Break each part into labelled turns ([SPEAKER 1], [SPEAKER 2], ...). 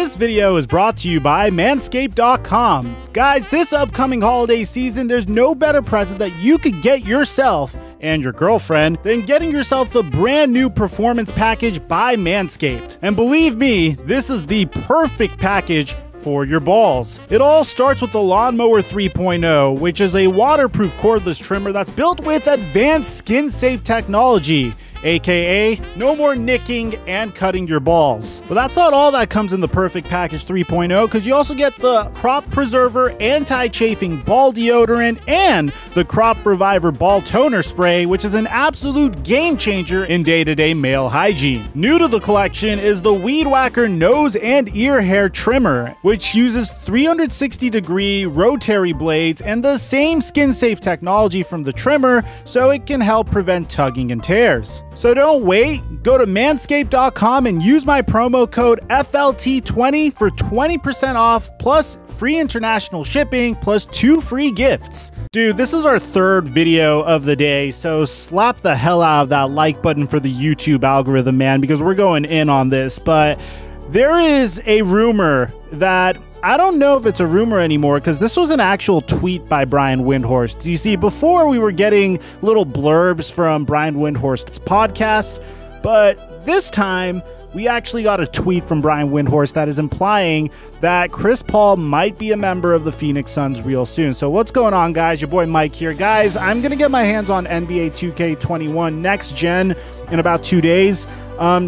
[SPEAKER 1] This video is brought to you by Manscaped.com. Guys, this upcoming holiday season, there's no better present that you could get yourself and your girlfriend than getting yourself the brand new Performance Package by Manscaped. And believe me, this is the perfect package for your balls. It all starts with the Lawnmower 3.0, which is a waterproof cordless trimmer that's built with advanced skin-safe technology, aka no more nicking and cutting your balls. But that's not all that comes in the Perfect Package 3.0, because you also get the Crop Preserver Anti-Chafing Ball Deodorant and the Crop Reviver Ball Toner Spray, which is an absolute game changer in day-to-day male hygiene. New to the collection is the Weed Whacker Nose and Ear Hair Trimmer, which uses 360-degree rotary blades and the same skin-safe technology from the trimmer, so it can help prevent tugging and tears. So don't wait, go to manscaped.com and use my promo code FLT20 for 20% off, plus free international shipping, plus 2 free gifts. Dude, this is our third video of the day, so slap the hell out of that like button for the YouTube algorithm, man, because we're going in on this. But there is a rumor that, I don't know if it's a rumor anymore, because this was an actual tweet by Brian Windhorst. You see, before we were getting little blurbs from Brian Windhorst's podcast, but this time we actually got a tweet from Brian Windhorst that is implying that Chris Paul might be a member of the Phoenix Suns real soon. So what's going on, guys? Your boy Mike here. Guys, I'm going to get my hands on NBA 2K21 Next Gen in about 2 days.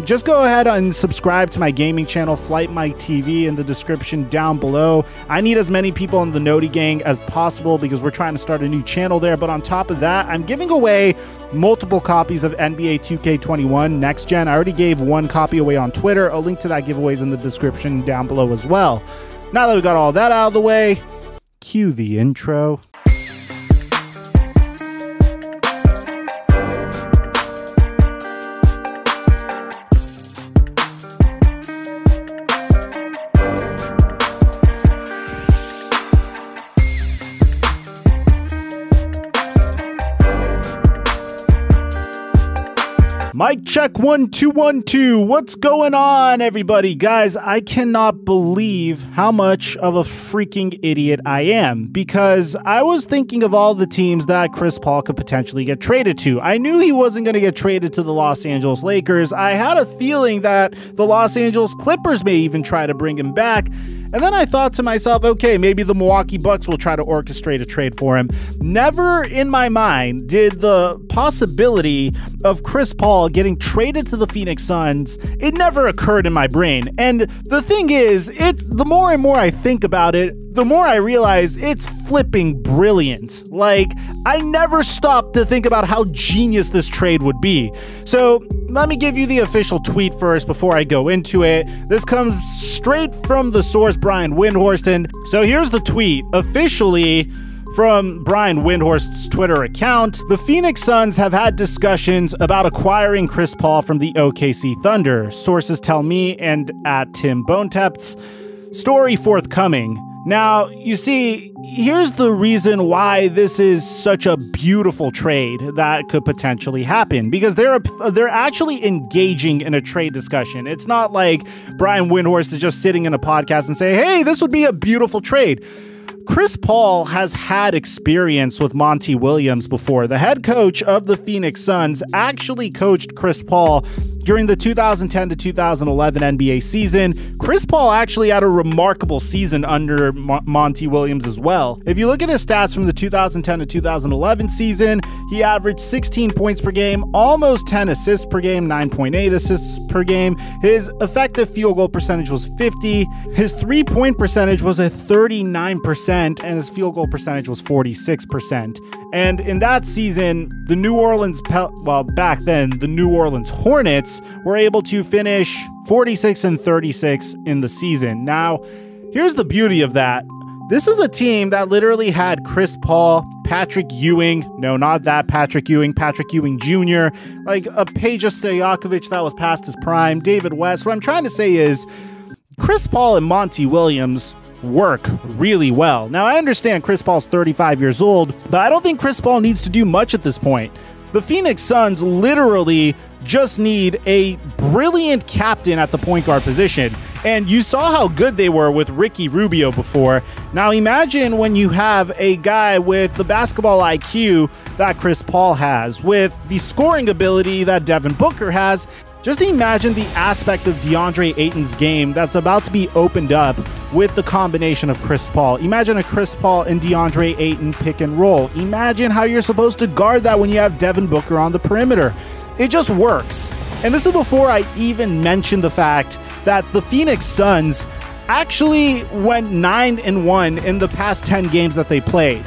[SPEAKER 1] Just go ahead and subscribe to my gaming channel, TheFlightMike TV, in the description down below. I need as many people in the Noti gang as possible because we're trying to start a new channel there. But on top of that, I'm giving away multiple copies of NBA 2K21 Next Gen. I already gave 1 copy away on Twitter. A link to that giveaway is in the description down below as well. Now that we got all that out of the way, cue the intro. Mic check 1 2 1 2. What's going on, everybody? Guys, I cannot believe how much of a freaking idiot I am, because I was thinking of all the teams that Chris Paul could potentially get traded to. I knew he wasn't going to get traded to the Los Angeles Lakers. I had a feeling that the Los Angeles Clippers may even try to bring him back. And then I thought to myself, okay, maybe the Milwaukee Bucks will try to orchestrate a trade for him. Never in my mind did the possibility of Chris Paul getting traded to the Phoenix Suns, it never occurred in my brain. And the thing is, the more and more I think about it, the more I realize it's flipping brilliant. Like, I never stopped to think about how genius this trade would be. So let me give you the official tweet first before I go into it. This comes straight from the source, Brian Windhorst. And so here's the tweet officially from Brian Windhorst's Twitter account. The Phoenix Suns have had discussions about acquiring Chris Paul from the OKC Thunder. Sources tell me, and at Tim Bonetep's, story forthcoming. Now, you see, here's the reason why this is such a beautiful trade that could potentially happen, because they're actually engaging in a trade discussion. It's not like Brian Windhorst is just sitting in a podcast and say, hey, this would be a beautiful trade. Chris Paul has had experience with Monty Williams before. The head coach of the Phoenix Suns actually coached Chris Paul during the 2010 to 2011 NBA season. Chris Paul actually had a remarkable season under Monty Williams as well. If you look at his stats from the 2010 to 2011 season, he averaged 16 points per game, almost 10 assists per game, 9.8 assists per game. His effective field goal percentage was 50. His three-point percentage was a 39%, and his field goal percentage was 46%. And in that season, the New Orleans, back then, the New Orleans Hornets were able to finish 46-36 in the season. Now, here's the beauty of that. This is a team that literally had Chris Paul, Patrick Ewing, no, not that Patrick Ewing Jr., like a Peja Stojakovic that was past his prime, David West. What I'm trying to say is Chris Paul and Monty Williams work really well. Now, I understand Chris Paul's 35 years old, but I don't think Chris Paul needs to do much at this point. The Phoenix Suns literally just need a brilliant captain at the point guard position. And you saw how good they were with Ricky Rubio before. Now imagine when you have a guy with the basketball IQ that Chris Paul has, with the scoring ability that Devin Booker has. Just imagine the aspect of DeAndre Ayton's game that's about to be opened up with the combination of Chris Paul. Imagine a Chris Paul and DeAndre Ayton pick and roll. Imagine how you're supposed to guard that when you have Devin Booker on the perimeter. It just works. And this is before I even mention the fact that the Phoenix Suns actually went 9-1 in the past 10 games that they played.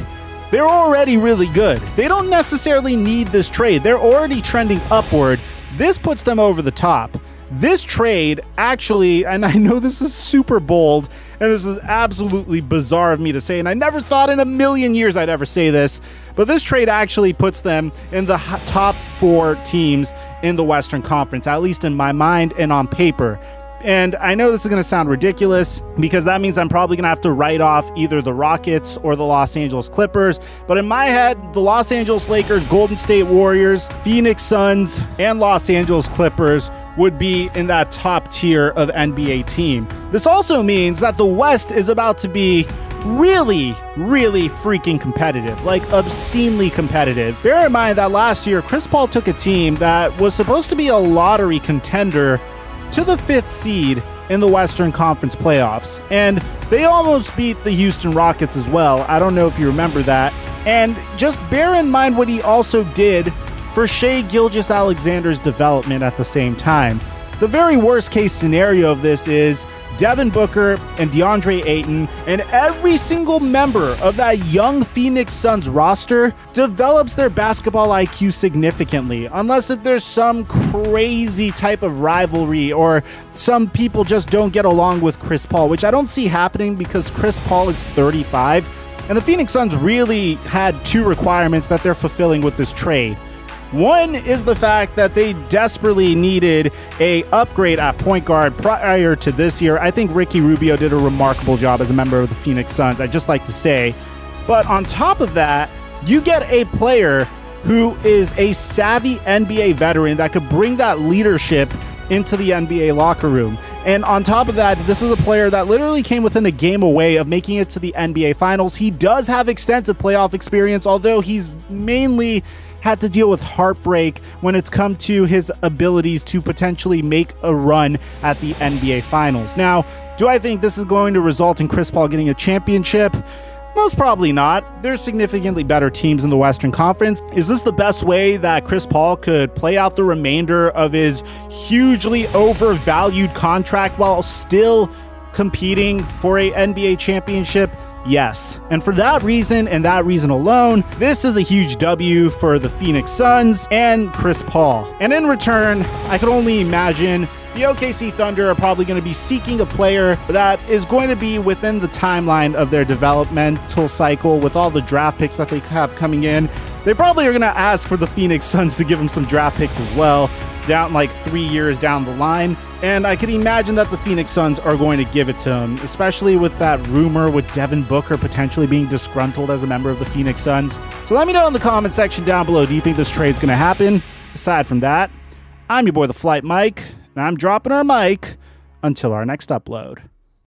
[SPEAKER 1] They're already really good. They don't necessarily need this trade. They're already trending upward. This puts them over the top. This trade actually, and I know this is super bold, and this is absolutely bizarre of me to say, and I never thought in a million years I'd ever say this, but this trade actually puts them in the top 4 teams in the Western Conference, at least in my mind and on paper. And I know this is going to sound ridiculous because that means I'm probably going to have to write off either the Rockets or the Los Angeles Clippers. But in my head, the Los Angeles Lakers, Golden State Warriors, Phoenix Suns, and Los Angeles Clippers would be in that top tier of NBA team. This also means that the West is about to be really, really freaking competitive, like obscenely competitive. Bear in mind that last year, Chris Paul took a team that was supposed to be a lottery contender to the 5th seed in the Western Conference playoffs. And they almost beat the Houston Rockets as well. I don't know if you remember that. And just bear in mind what he also did for Shai Gilgeous-Alexander's development at the same time. The very worst case scenario of this is Devin Booker and DeAndre Ayton and every single member of that young Phoenix Suns roster develops their basketball IQ significantly, unless if there's some crazy type of rivalry or some people just don't get along with Chris Paul, which I don't see happening because Chris Paul is 35, and the Phoenix Suns really had 2 requirements that they're fulfilling with this trade. One is the fact that they desperately needed a upgrade at point guard prior to this year. I think Ricky Rubio did a remarkable job as a member of the Phoenix Suns, I'd just like to say. But on top of that, you get a player who is a savvy NBA veteran that could bring that leadership into the NBA locker room. And on top of that, this is a player that literally came within a game away of making it to the NBA Finals. He does have extensive playoff experience, although he's mainly had to deal with heartbreak when it's come to his abilities to potentially make a run at the NBA Finals. Now, do I think this is going to result in Chris Paul getting a championship? Most probably not. There's significantly better teams in the Western Conference. Is this the best way that Chris Paul could play out the remainder of his hugely overvalued contract while still competing for a NBA championship? Yes. And for that reason and that reason alone, this is a huge W for the Phoenix Suns and Chris Paul. And in return, I could only imagine the OKC Thunder are probably going to be seeking a player that is going to be within the timeline of their developmental cycle with all the draft picks that they have coming in. They probably are going to ask for the Phoenix Suns to give them some draft picks as well, down like 3 years down the line. And I could imagine that the Phoenix Suns are going to give it to him, especially with that rumor with Devin Booker potentially being disgruntled as a member of the Phoenix Suns. So let me know in the comment section down below, do you think this trade's going to happen? Aside from that, I'm your boy, TheFlightMike, and I'm dropping our mic until our next upload.